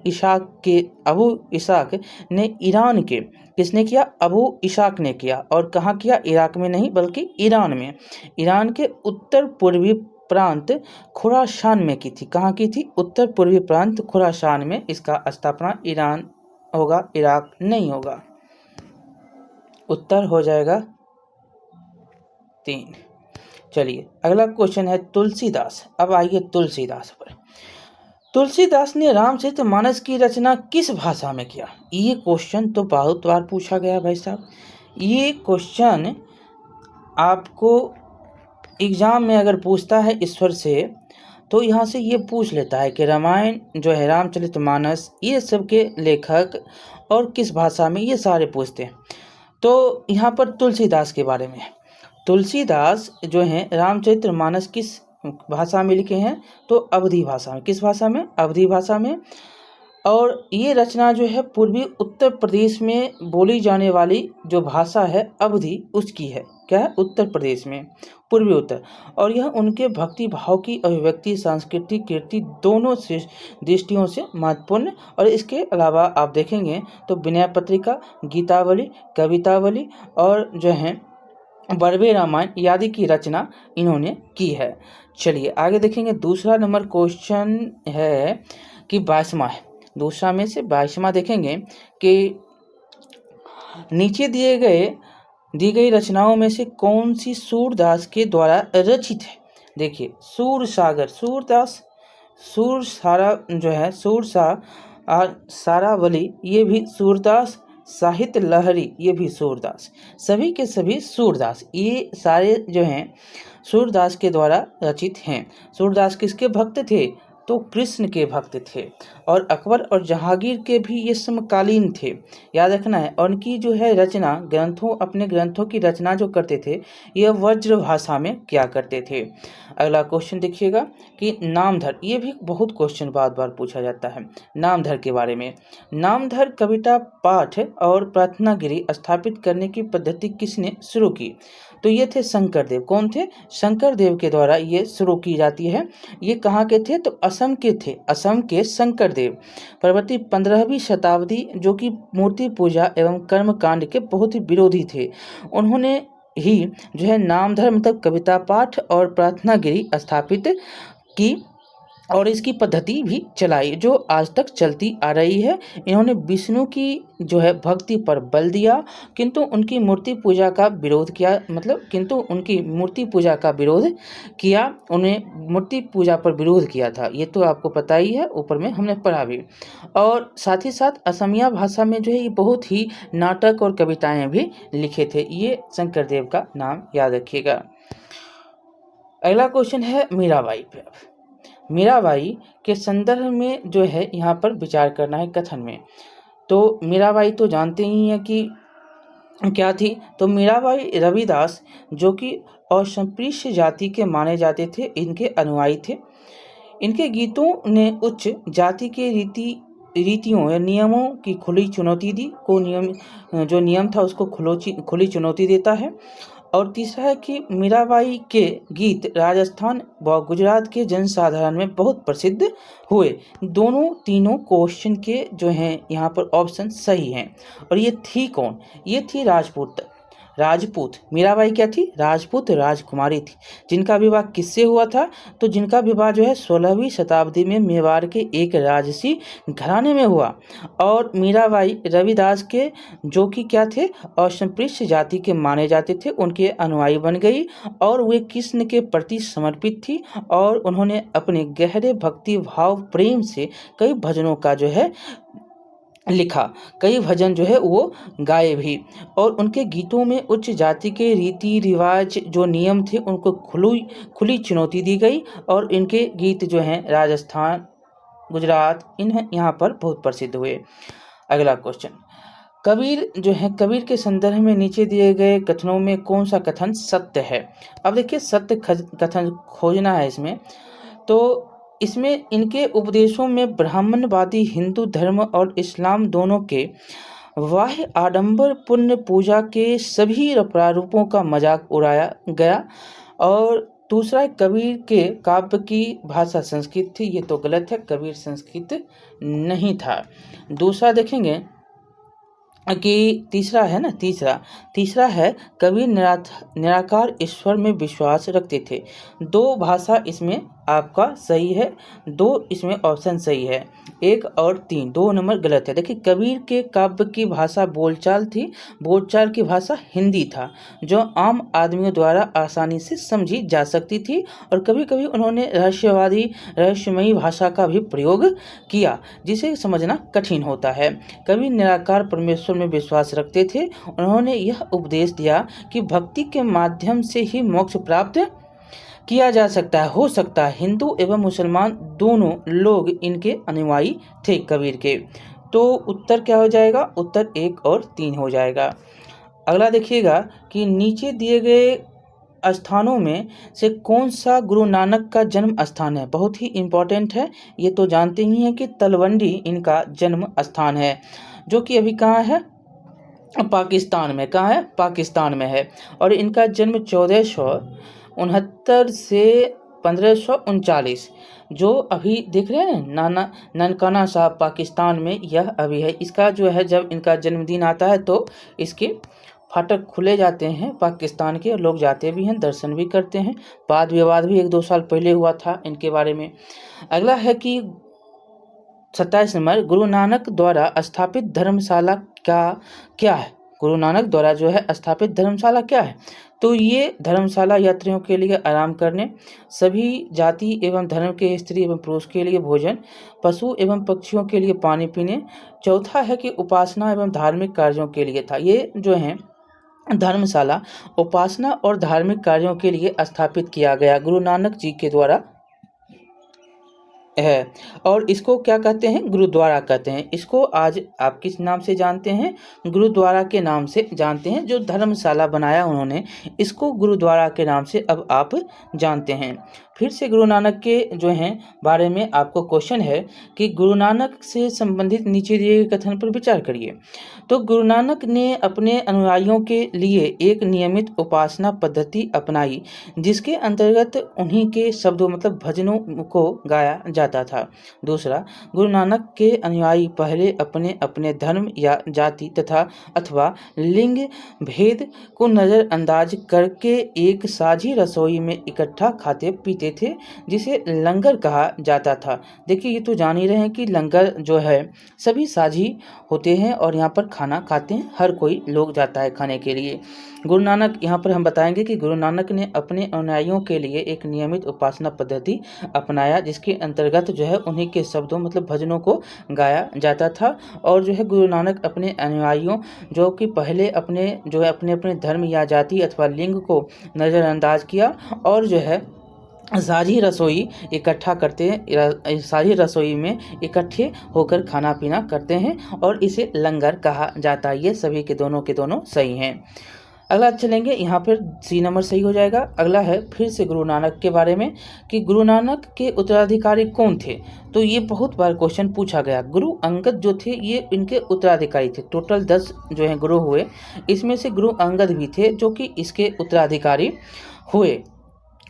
इसाक ने ईरान के, किसने किया? अबू इसाक ने किया। और कहाँ किया? इराक में नहीं बल्कि ईरान में। ईरान के उत्तर पूर्वी प्रांत खुरासान में की थी। कहाँ की थी? उत्तर पूर्वी प्रांत खुरासान में। इसका स्थापना ईरान होगा, इराक नहीं होगा। उत्तर हो जाएगा 3। चलिए अगला क्वेश्चन है तुलसीदास। अब आइए तुलसीदास पर। तुलसीदास ने रामचरितमानस की रचना किस भाषा में किया? ये क्वेश्चन तो बहुत बार पूछा गया भाई साहब। ये क्वेश्चन आपको एग्जाम में अगर पूछता है ईश्वर से तो यहाँ से ये पूछ लेता है कि रामायण जो है रामचरितमानस ये सब के लेखक और किस भाषा में, ये सारे पूछते हैं। तो यहाँ पर तुलसीदास के बारे में, तुलसीदास जो हैं रामचरितमानस किस भाषा में लिखे हैं? तो अवधी भाषा में। किस भाषा में? अवधी भाषा में। और ये रचना जो है पूर्वी उत्तर प्रदेश में बोली जाने वाली जो भाषा है अवधी, उसकी है। क्या है? उत्तर प्रदेश में, पूर्वी उत्तर। और यह उनके भक्ति भाव की अभिव्यक्ति, सांस्कृतिक कीर्ति दोनों से दृष्टियों से महत्वपूर्ण। और इसके अलावा आप देखेंगे तो विनय पत्रिका, गीतावली, कवितावली और जो है बरवे रामायण आदि की रचना इन्होंने की है। चलिए आगे देखेंगे। दूसरा नंबर क्वेश्चन है कि 22वां है। दूसरा में से 22वां देखेंगे कि नीचे दी गई रचनाओं में से कौन सी सूरदास के द्वारा रचित है? देखिए सारावली ये भी सूरदास, साहित्य लहरी ये भी सूरदास, सभी के सभी सूरदास, ये सारे जो हैं सूरदास के द्वारा रचित हैं। सूरदास किसके भक्त थे? तो कृष्ण के भक्त थे। और अकबर और जहांगीर के भी ये समकालीन थे, याद रखना है। और उनकी जो है रचना अपने ग्रंथों की रचना जो करते थे ये वज्र भाषा में क्या करते थे। अगला क्वेश्चन देखिएगा कि नामधर, ये भी बहुत क्वेश्चन बार बार पूछा जाता है नामधर के बारे में। नामधर कविता पाठ और प्रार्थना गिरी स्थापित करने की पद्धति किसने शुरू की? तो ये थे शंकर देव। कौन थे? शंकर देव के द्वारा ये शुरू की जाती है। ये कहाँ के थे? तो असम के शंकरदेव प्रभृति 15वीं शताब्दी जो कि मूर्ति पूजा एवं कर्मकांड के बहुत ही विरोधी थे। उन्होंने ही जो है नाम धर्म मतलब कविता पाठ और प्रार्थना गिरी स्थापित की और इसकी पद्धति भी चलाई जो आज तक चलती आ रही है। इन्होंने विष्णु की जो है भक्ति पर बल दिया, किंतु उनकी मूर्ति पूजा का विरोध किया, उन्हें मूर्ति पूजा पर विरोध किया था। ये तो आपको पता ही है, ऊपर में हमने पढ़ा भी। और साथ ही साथ असमिया भाषा में जो है ये बहुत ही नाटक और कविताएं भी लिखे थे। ये शंकरदेव का नाम याद रखिएगा। अगला क्वेश्चन है मीराबाई पे। मीराबाई के संदर्भ में जो है यहाँ पर विचार करना है कथन में। तो मीराबाई तो जानते ही हैं कि क्या थी। तो मीराबाई रविदास जो कि अस्पृश्य जाति के माने जाते थे, इनके अनुयायी थे। इनके गीतों ने उच्च जाति के रीतियों या नियमों की खुली चुनौती दी। जो नियम था उसको खुली चुनौती देता है। और तीसरा है कि मीराबाई के गीत राजस्थान व गुजरात के जनसाधारण में बहुत प्रसिद्ध हुए। तीनों क्वेश्चन के जो हैं यहाँ पर ऑप्शन सही हैं। और ये थी कौन? ये थी राजपूत। मीराबाई क्या थी? राजपूत राजकुमारी थी। जिनका विवाह किससे हुआ था? तो जिनका विवाह जो है 16वीं शताब्दी में मेवाड़ के एक राजसी घराने में हुआ। और मीराबाई रविदास के जो कि क्या थे, अस्पृश्य जाति के माने जाते थे, उनके अनुयायी बन गई। और वे कृष्ण के प्रति समर्पित थी और उन्होंने अपने गहरे भक्ति भाव प्रेम से कई भजनों का जो है लिखा, कई भजन जो है वो गाए भी। और उनके गीतों में उच्च जाति के रीति रिवाज जो नियम थे उनको खुली चुनौती दी गई। और इनके गीत जो हैं राजस्थान गुजरात यहाँ पर बहुत प्रसिद्ध हुए। अगला क्वेश्चन, कबीर के संदर्भ में नीचे दिए गए कथनों में कौन सा कथन सत्य है? अब देखिए सत्य कथन खोजना है इसमें। तो इसमें इनके उपदेशों में ब्राह्मणवादी हिंदू धर्म और इस्लाम दोनों के बाह्य आडंबर पुण्य पूजा के सभी प्रारूपों का मजाक उड़ाया गया। और दूसरा, कबीर के काव्य की भाषा संस्कृत थी। ये तो गलत है, कबीर संस्कृत नहीं था। दूसरा देखेंगे कि तीसरा है कबीर निराकार ईश्वर में विश्वास रखते थे। 2 भाषा इसमें आपका सही है, 2 इसमें ऑप्शन सही है, 1 और 3, 2 नंबर गलत है। देखिए कबीर के काव्य की भाषा बोलचाल थी, बोलचाल की भाषा हिंदी था जो आम आदमियों द्वारा आसानी से समझी जा सकती थी। और कभी कभी उन्होंने रहस्यमयी भाषा का भी प्रयोग किया जिसे समझना कठिन होता है। कबीर निराकार परमेश्वर में विश्वास रखते थे। उन्होंने यह उपदेश दिया कि भक्ति के माध्यम से ही मोक्ष प्राप्त किया जा सकता है, हो सकता है। हिंदू एवं मुसलमान दोनों लोग इनके अनुयायी थे कबीर के। तो उत्तर क्या हो जाएगा? उत्तर 1 और 3 हो जाएगा। अगला देखिएगा कि नीचे दिए गए स्थानों में से कौन सा गुरु नानक का जन्म स्थान है? बहुत ही इम्पोर्टेंट है, ये तो जानते ही हैं कि तलवंडी इनका जन्म स्थान है जो कि अभी कहाँ है? पाकिस्तान में। कहाँ है? पाकिस्तान में है। और इनका जन्म 1469 से 1539 जो अभी देख रहे हैं ननकाना साहब पाकिस्तान में, यह अभी है। इसका जो है जब इनका जन्मदिन आता है तो इसके फाटक खुले जाते हैं पाकिस्तान के, लोग जाते भी हैं, दर्शन भी करते हैं। वाद विवाद भी 1-2 साल पहले हुआ था इनके बारे में। अगला है कि 27 नंबर, गुरु नानक द्वारा स्थापित धर्मशाला क्या है? गुरु नानक द्वारा जो है स्थापित धर्मशाला क्या है? तो ये धर्मशाला यात्रियों के लिए आराम करने, सभी जाति एवं धर्म के स्त्री एवं पुरुष के लिए भोजन, पशु एवं पक्षियों के लिए पानी पीने। चौथा है कि उपासना एवं धार्मिक कार्यों के लिए था। ये जो है धर्मशाला उपासना और धार्मिक कार्यों के लिए स्थापित किया गया गुरु नानक जी के द्वारा है। और इसको क्या कहते हैं? गुरुद्वारा कहते हैं। इसको आज आप किस नाम से जानते हैं? गुरुद्वारा के नाम से जानते हैं। जो धर्मशाला बनाया उन्होंने, इसको गुरुद्वारा के नाम से अब आप जानते हैं। फिर से गुरु नानक के जो हैं बारे में आपको क्वेश्चन है कि गुरु नानक से संबंधित नीचे दिए गए कथन पर विचार करिए। तो गुरु नानक ने अपने अनुयायियों के लिए एक नियमित उपासना पद्धति अपनाई जिसके अंतर्गत उन्हीं के शब्दों मतलब भजनों को गाया जाता था। दूसरा, गुरु नानक के अनुयायी पहले अपने अपने धर्म या जाति तथा अथवा लिंग भेद को नज़रअंदाज करके एक साझी रसोई में इकट्ठा खाते पीते थे, जिसे लंगर कहा जाता था। देखिए, ये तो जान ही रहे हैं कि लंगर जो है सभी साझी होते हैं और यहाँ पर खाना खाते हैं, हर कोई लोग जाता है खाने के लिए। गुरु नानक, यहाँ पर हम बताएंगे कि गुरु नानक ने अपने अनुयायियों के लिए एक नियमित उपासना पद्धति अपनाया, जिसके अंतर्गत जो है उन्हीं के शब्दों मतलब भजनों को गाया जाता था। और जो है गुरु नानक अपने अनुयायियों जो कि पहले अपने अपने धर्म या जाति अथवा लिंग को नज़रअंदाज किया और जो है साझी रसोई इकट्ठा करते हैं, साझी रसोई में इकट्ठे होकर खाना पीना करते हैं और इसे लंगर कहा जाता है। ये सभी के दोनों सही हैं। अगला चलेंगे, यहाँ पर सी नंबर सही हो जाएगा। अगला है फिर से गुरु नानक के बारे में कि गुरु नानक के उत्तराधिकारी कौन थे। तो ये बहुत बार क्वेश्चन पूछा गया। गुरु अंगद जो थे ये इनके उत्तराधिकारी थे। टोटल 10 जो है गुरु हुए, इसमें से गुरु अंगद भी थे जो कि इसके उत्तराधिकारी हुए।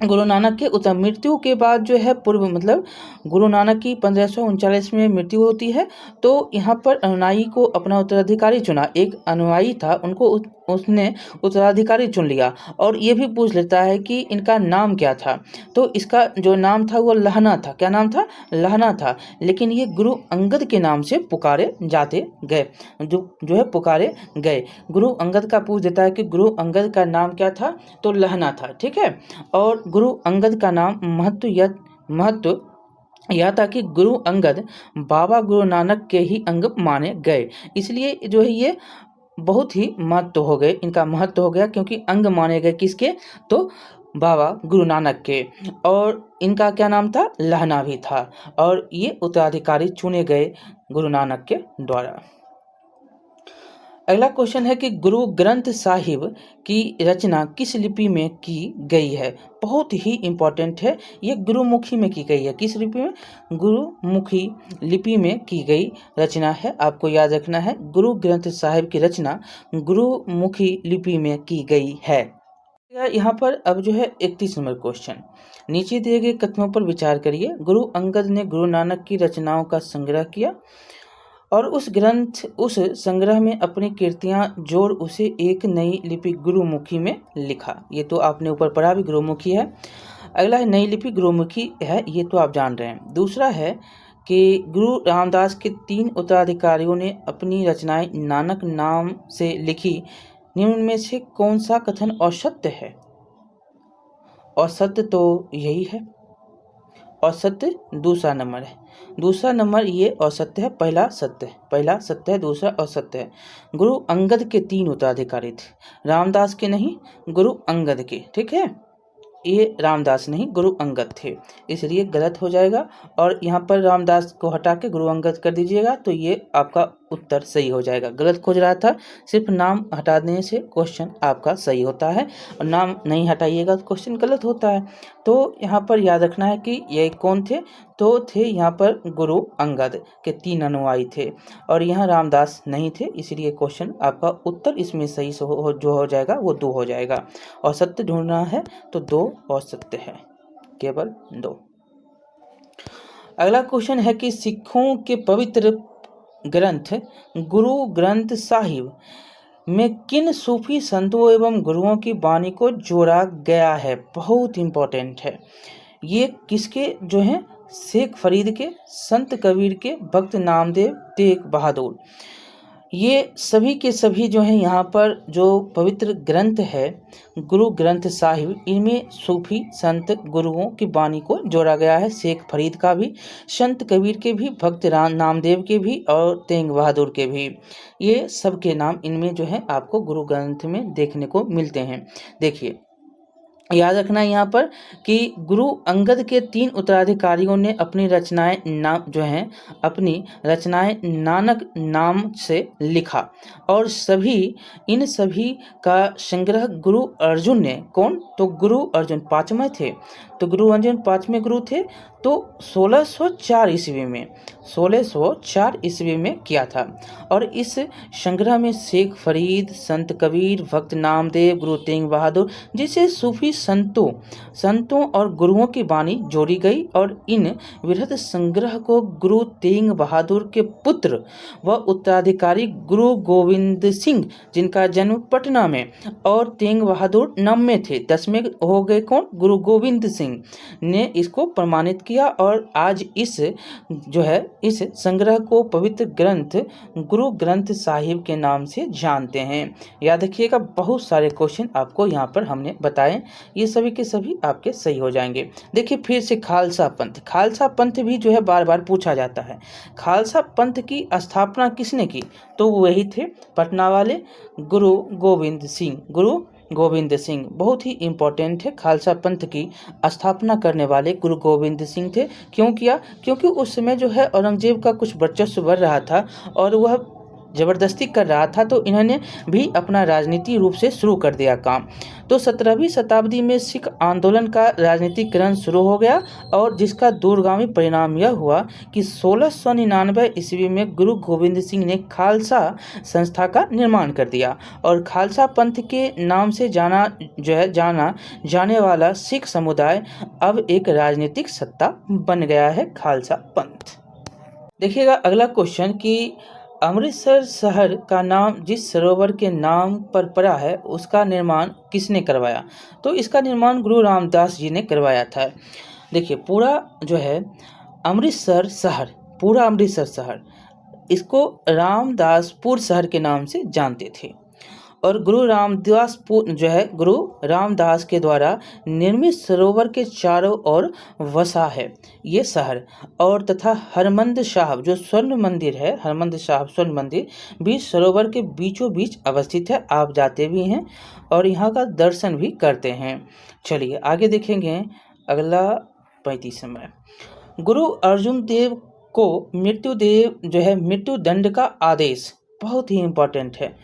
गुरु नानक के मृत्यु के बाद जो है पूर्व मतलब गुरु नानक की 1539 में मृत्यु होती है, तो यहाँ पर अनुयायी को अपना उत्तराधिकारी चुना। एक अनुयायी था, उनको उसने उत्तराधिकारी चुन लिया और ये भी पूछ लेता है कि इनका नाम क्या था। तो इसका जो नाम था वो लहना था। क्या नाम था? लहना था। लेकिन ये गुरु अंगद के नाम से पुकारे जाते गए, जो है पुकारे गए। गुरु अंगद का पूछ देता है कि गुरु अंगद का नाम क्या था, तो लहना था। ठीक है। और गुरु अंगद का नाम महत्व यह था कि गुरु अंगद बाबा गुरु नानक के ही अंग माने गए, इसलिए जो है ये बहुत ही महत्व हो गए, इनका महत्व हो गया क्योंकि अंग माने गए किसके, तो बाबा गुरु नानक के। और इनका क्या नाम था? लहना भी था। और ये उत्तराधिकारी चुने गए गुरु नानक के द्वारा। अगला क्वेश्चन है कि गुरु ग्रंथ साहिब की रचना किस लिपि में की गई है। बहुत ही इम्पोर्टेंट है, ये गुरुमुखी में की गई है। किस लिपि में? गुरुमुखी लिपि में की गई रचना है। आपको याद रखना है, गुरु ग्रंथ साहिब की रचना गुरुमुखी लिपि में की गई है। यहाँ पर अब जो है 31 नंबर क्वेश्चन, नीचे दिए गए कथनों पर विचार करिए। गुरु अंगद ने गुरु नानक की रचनाओं का संग्रह किया और उस संग्रह में अपनी कृतियां जोड़ उसे एक नई लिपि गुरुमुखी में लिखा। ये तो आपने ऊपर पढ़ा भी, गुरुमुखी है। अगला है नई लिपि गुरुमुखी है, ये तो आप जान रहे हैं। दूसरा है कि गुरु रामदास के 3 उत्तराधिकारियों ने अपनी रचनाएं नानक नाम से लिखी। निम्न में से कौन सा कथन असत्य है? असत्य तो यही है, असत्य दूसरा नंबर है। दूसरा नंबर ये असत्य है, पहला सत्य है, दूसरा असत्य है। गुरु अंगद के 3 उत्तराधिकारी थे, रामदास के नहीं, गुरु अंगद के। ठीक है, ये रामदास नहीं गुरु अंगद थे, इसलिए गलत हो जाएगा। और यहाँ पर रामदास को हटा के गुरु अंगद कर दीजिएगा तो ये आपका उत्तर सही हो जाएगा। गलत खोज रहा था, सिर्फ नाम हटा देने से क्वेश्चन आपका सही होता है और नाम नहीं हटाइएगा तो क्वेश्चन गलत होता है। तो यहाँ पर याद रखना है कि ये कौन थे, तो थे यहाँ पर गुरु अंगद के 3 अनुयायी थे और यहाँ रामदास नहीं थे, इसलिए क्वेश्चन आपका उत्तर इसमें सही जो हो जाएगा वो 2 हो जाएगा। और सत्य ढूंढना है तो 2 और सत्य है, केवल 2। अगला क्वेश्चन है कि सिखों के पवित्र ग्रंथ गुरु ग्रंथ साहिब में किन सूफी संतों एवं गुरुओं की वाणी को जोड़ा गया है। बहुत इंपॉर्टेंट है ये। किसके जो हैं? शेख फरीद के, संत कबीर के, भक्त नामदेव, तेग बहादुर। ये सभी के सभी जो हैं यहाँ पर जो पवित्र ग्रंथ है गुरु ग्रंथ साहिब, इनमें सूफी संत गुरुओं की वाणी को जोड़ा गया है। शेख फरीद का भी, संत कबीर के भी, भक्त नामदेव के भी और तेग बहादुर के भी। ये सब के नाम इनमें जो है आपको गुरु ग्रंथ में देखने को मिलते हैं। देखिए, याद रखना है यहाँ पर कि गुरु अंगद के 3 उत्तराधिकारियों ने अपनी रचनाएं अपनी रचनाएं नानक नाम से लिखा और इन सभी का संग्रह गुरु अर्जुन ने, कौन? तो गुरु अर्जुन 5वें थे, तो गुरु अर्जुन 5वें गुरु थे, तो 1604 ईस्वी में किया था। और इस संग्रह में शेख फरीद, संत कबीर, भक्त नामदेव, गुरु तेग बहादुर जैसे सूफी संतों और गुरुओं की वाणी जोड़ी गई और इन वृहद संग्रह को गुरु तेग बहादुर के पुत्र व उत्तराधिकारी गुरु गोविंद सिंह, जिनका जन्म पटना में और तेग बहादुर 9वें थे, 10वें हो गए कौन, गुरु गोविंद सिंह ने इसको प्रमाणित किया। और आज इस संग्रह को पवित्र ग्रंथ गुरु ग्रंथ साहिब के नाम से जानते हैं। याद रखिएगा, बहुत सारे क्वेश्चन आपको यहाँ पर हमने बताए, ये सभी के सभी आपके सही हो जाएंगे। देखिए फिर से खालसा पंथ भी जो है बार बार पूछा जाता है। खालसा पंथ की स्थापना किसने की, तो वही थे पटना वाले गुरु गोविंद सिंह। बहुत ही इम्पोर्टेंट है, खालसा पंथ की स्थापना करने वाले गुरु गोविंद सिंह थे। क्यों किया, क्योंकि उस समय जो है औरंगजेब का कुछ वर्चस्व बढ़ रहा था और वह जबरदस्ती कर रहा था, तो इन्होंने भी अपना राजनीति रूप से शुरू कर दिया काम। तो 17वीं शताब्दी में सिख आंदोलन का राजनीतिकरण शुरू हो गया और जिसका दूरगामी परिणाम यह हुआ कि 1699 ईस्वी में गुरु गोविंद सिंह ने खालसा संस्था का निर्माण कर दिया और खालसा पंथ के नाम से जाना जाने वाला सिख समुदाय अब एक राजनीतिक सत्ता बन गया है, खालसा पंथ। देखिएगा अगला क्वेश्चन कि अमृतसर शहर का नाम जिस सरोवर के नाम पर पड़ा है उसका निर्माण किसने करवाया, तो इसका निर्माण गुरु रामदास जी ने करवाया था। देखिए पूरा अमृतसर शहर इसको रामदासपुर शहर के नाम से जानते थे और गुरु रामदास के द्वारा निर्मित सरोवर के चारों ओर वसा है ये शहर। और तथा हरमंद साहब जो स्वर्ण मंदिर भी सरोवर के बीचों बीच अवस्थित है। आप जाते भी हैं और यहाँ का दर्शन भी करते हैं। चलिए आगे देखेंगे अगला 35 नंबर। गुरु अर्जुन देव को मृत्यु दंड का आदेश बहुत ही इम्पोर्टेंट है।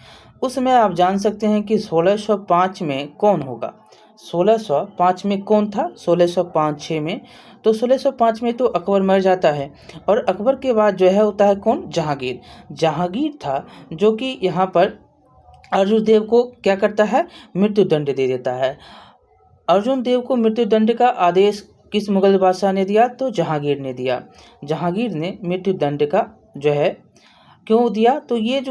उसमें आप जान सकते हैं कि 1605 में कौन होगा, 1605 में कौन था, 1605-6 में, तो 1605 में तो अकबर मर जाता है और अकबर के बाद होता है कौन, जहांगीर था, जो कि यहाँ पर अर्जुन देव को क्या करता है, मृत्यु दंड दे देता है। अर्जुन देव को मृत्यु दंड का आदेश किस मुगल बादशाह ने दिया, तो जहांगीर ने दिया। जहांगीर ने मृत्यु दंड का क्यों दिया, तो ये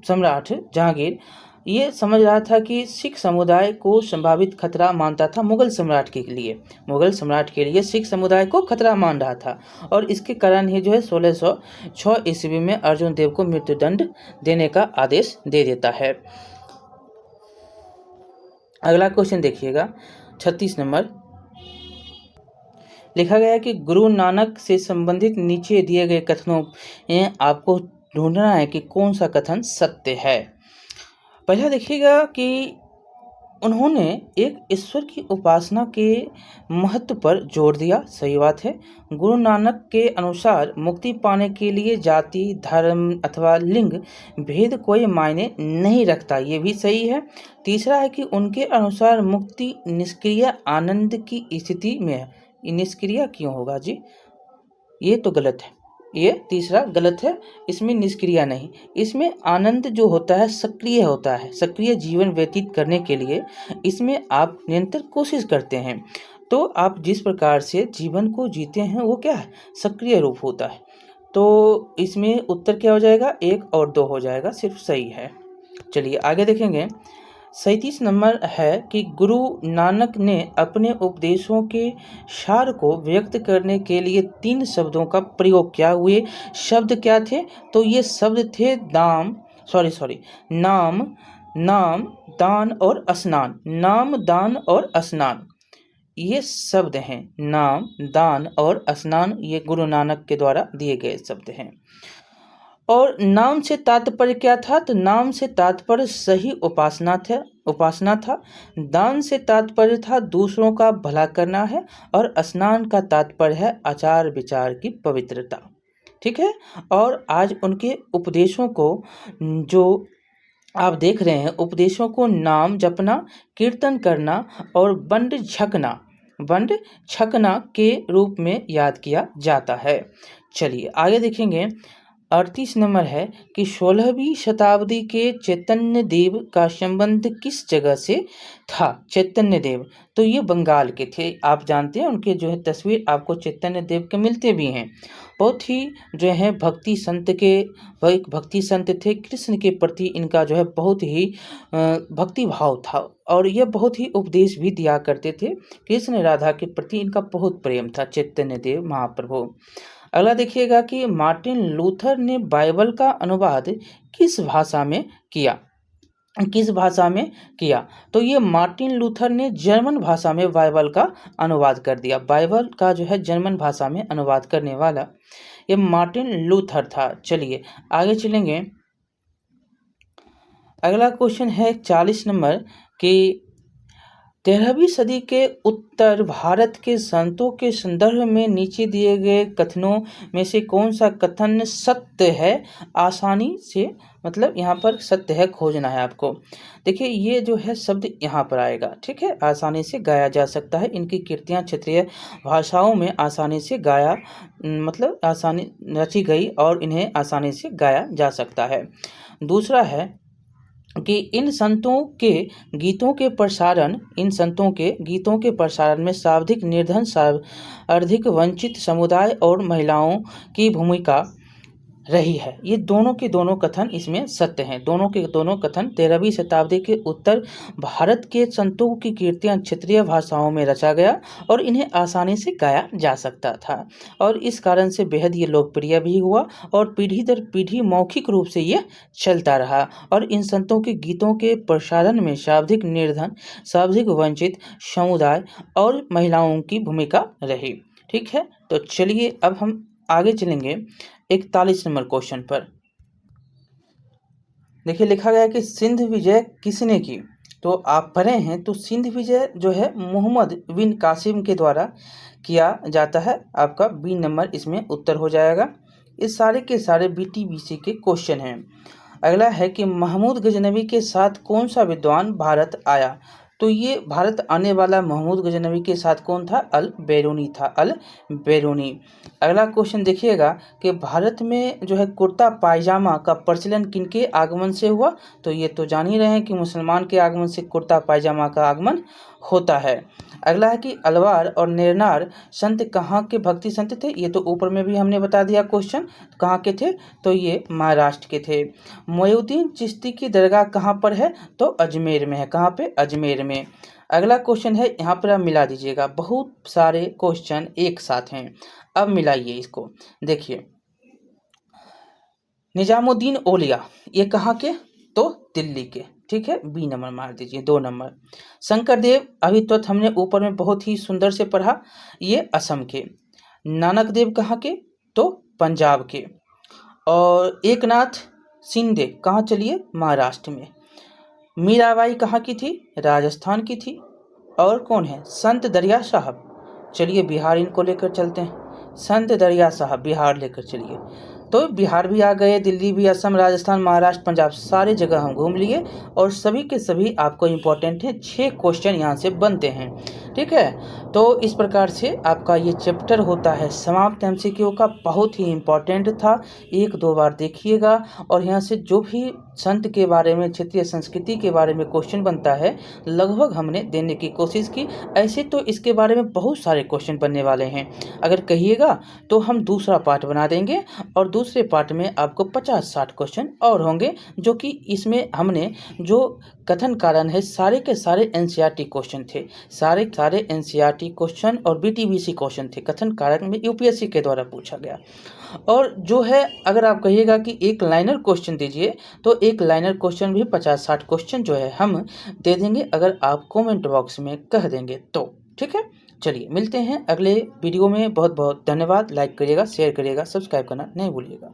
सम्राट जहांगीर ये समझ रहा था कि सिख समुदाय को संभावित खतरा मानता था। मुगल सम्राट के लिए सिख समुदाय को खतरा मान रहा था और इसके कारण ही 1606 ईस्वी में अर्जुन देव को मृत्यु दंड देने का आदेश दे देता है। अगला क्वेश्चन देखिएगा 36 नंबर। लिखा गया है कि गुरु नानक से संबंधित नीचे दिए गए कथनों में आपको ढूंढना है कि कौन सा कथन सत्य है। पहला देखिएगा कि उन्होंने एक ईश्वर की उपासना के महत्व पर जोर दिया, सही बात है। गुरु नानक के अनुसार मुक्ति पाने के लिए जाति, धर्म अथवा लिंग भेद कोई मायने नहीं रखता, ये भी सही है। तीसरा है कि उनके अनुसार मुक्ति निष्क्रिय आनंद की स्थिति में है। निष्क्रिय क्यों होगा जी, ये तो गलत है, ये तीसरा गलत है। इसमें निष्क्रिय नहीं, इसमें आनंद जो होता है सक्रिय होता है। सक्रिय जीवन व्यतीत करने के लिए इसमें आप निरंतर कोशिश करते हैं, तो आप जिस प्रकार से जीवन को जीते हैं वो क्या है, सक्रिय रूप होता है। तो इसमें उत्तर क्या हो जाएगा, 1 और 2 हो जाएगा, सिर्फ सही है। चलिए आगे देखेंगे 37 नंबर है कि गुरु नानक ने अपने उपदेशों के सार को व्यक्त करने के लिए 3 शब्दों का प्रयोग किया। हुए शब्द क्या थे, तो ये शब्द थे नाम, दान और स्नान। नाम, दान और स्नान ये शब्द हैं, नाम, दान और स्नान, ये गुरु नानक के द्वारा दिए गए शब्द हैं। और नाम से तात्पर्य क्या था, तो नाम से तात्पर्य सही उपासना था। दान से तात्पर्य था दूसरों का भला करना है और स्नान का तात्पर्य है आचार विचार की पवित्रता। ठीक है। और आज उनके उपदेशों को जो आप देख रहे हैं, उपदेशों को नाम जपना, कीर्तन करना और बंड छकना के रूप में याद किया जाता है। चलिए आगे देखेंगे 38 नंबर है कि 16वीं शताब्दी के चैतन्य देव का संबंध किस जगह से था। चैतन्य देव तो ये बंगाल के थे, आप जानते हैं उनके जो है तस्वीर आपको चैतन्य देव के मिलते भी हैं। बहुत ही जो है भक्ति संत के, वह एक भक्ति संत थे। कृष्ण के प्रति इनका जो है बहुत ही भक्ति भाव था और यह बहुत ही उपदेश भी दिया करते थे। कृष्ण राधा के प्रति इनका बहुत प्रेम था, चैतन्य देव महाप्रभु। अगला देखिएगा कि मार्टिन लूथर ने बाइबल का अनुवाद किस भाषा में किया। किस भाषा में किया, तो ये मार्टिन लूथर ने जर्मन भाषा में बाइबल का अनुवाद कर दिया। बाइबल का जो है जर्मन भाषा में अनुवाद करने वाला ये मार्टिन लूथर था। चलिए आगे चलेंगे। अगला क्वेश्चन है 40 नंबर कि 13वीं सदी के उत्तर भारत के संतों के संदर्भ में नीचे दिए गए कथनों में से कौन सा कथन सत्य है। आसानी से, मतलब यहाँ पर सत्य है खोजना है आपको। देखिए ये जो है शब्द यहाँ पर आएगा, ठीक है। आसानी से गाया जा सकता है, इनकी कृतियाँ क्षेत्रीय भाषाओं में आसानी से गाया, मतलब आसानी रची गई और इन्हें आसानी से गाया जा सकता है। दूसरा है कि इन संतों के गीतों के प्रसारण में शाब्दिक निर्धन, सर्वाधिक वंचित समुदाय और महिलाओं की भूमिका रही है। ये दोनों के दोनों कथन इसमें सत्य हैं। दोनों के दोनों कथन 13वीं शताब्दी के उत्तर भारत के संतों की कीर्तियां क्षेत्रीय भाषाओं में रचा गया और इन्हें आसानी से गाया जा सकता था और इस कारण से बेहद ये लोकप्रिय भी हुआ और पीढ़ी दर पीढ़ी मौखिक रूप से ये चलता रहा। और इन संतों के गीतों के प्रसारण में शाब्दिक निर्धन, शाब्दिक वंचित समुदाय और महिलाओं की भूमिका रही। ठीक है, तो चलिए अब हम आगे चलेंगे 41 नंबर क्वेश्चन पर। देखिए लिखा गया कि सिंध विजय किसने की, तो आप पढ़े हैं तो सिंध विजय जो है मोहम्मद बिन कासिम के द्वारा किया जाता है। आपका बी नंबर इसमें उत्तर हो जाएगा। इस सारे के सारे BTBC के क्वेश्चन हैं। अगला है कि महमूद गजनवी के साथ कौन सा विद्वान भारत आया, तो ये भारत आने वाला महमूद गजनवी के साथ कौन था, अल बेरूनी था, अल बेरूनी। अगला क्वेश्चन देखिएगा कि भारत में जो है कुर्ता पायजामा का प्रचलन किनके आगमन से हुआ, तो ये तो जान ही रहे हैं कि मुसलमान के आगमन से कुर्ता पायजामा का आगमन होता है। अगला है कि अलवार और नेरनार संत कहाँ के भक्ति संत थे, ये तो ऊपर में भी हमने बता दिया क्वेश्चन कहाँ के थे, तो ये महाराष्ट्र के थे। मोइनुद्दीन चिश्ती की दरगाह कहाँ पर है, तो अजमेर में है। कहाँ पे, अजमेर में। अगला क्वेश्चन है, यहाँ पर आप मिला दीजिएगा, बहुत सारे क्वेश्चन एक साथ हैं, अब मिलाइए इसको। देखिए निजामुद्दीन औलिया ये कहाँ के, तो दिल्ली के। ठीक है, बी नंबर मार दीजिए, 2 नंबर। शंकरदेव अभी तो हमने ऊपर में बहुत ही सुंदर से पढ़ा, ये असम के। नानक देव कहाँ के, तो पंजाब के। और एकनाथ शिंदे कहाँ, चलिए महाराष्ट्र में। मीराबाई कहाँ की थी, राजस्थान की थी। और कौन है, संत दरिया साहब, चलिए बिहार इनको लेकर चलते हैं। संत दरिया साहब बिहार लेकर चलिए, तो बिहार भी आ गए, दिल्ली भी, असम, राजस्थान, महाराष्ट्र, पंजाब, सारे जगह हम घूम लिए और सभी के सभी आपको इम्पोर्टेंट है। 6 क्वेश्चन यहाँ से बनते हैं। ठीक है, तो इस प्रकार से आपका ये चैप्टर होता है समाप्त MCQ का, बहुत ही इम्पोर्टेंट था। 1-2 बार देखिएगा और यहाँ से जो भी संत के बारे में, क्षेत्रीय संस्कृति के बारे में क्वेश्चन बनता है लगभग हमने देने की कोशिश की। ऐसे तो इसके बारे में बहुत सारे क्वेश्चन बनने वाले हैं, अगर कहिएगा तो हम दूसरा पार्ट बना देंगे और दूसरे पार्ट में आपको 50-60 क्वेश्चन और होंगे, जो कि इसमें हमने जो कथन कारण है सारे के सारे NCERT क्वेश्चन थे, सारे NCERT क्वेश्चन और BTBC क्वेश्चन थे, कथन कारण में UPSC के द्वारा पूछा गया। और जो है अगर आप कहिएगा कि एक लाइनर क्वेश्चन दीजिए, तो एक लाइनर क्वेश्चन भी 50-60 क्वेश्चन जो है हम दे देंगे, अगर आप कमेंट बॉक्स में कह देंगे तो। ठीक है, चलिए मिलते हैं अगले वीडियो में। बहुत बहुत धन्यवाद। लाइक करिएगा, शेयर करिएगा, सब्सक्राइब करना नहीं भूलिएगा।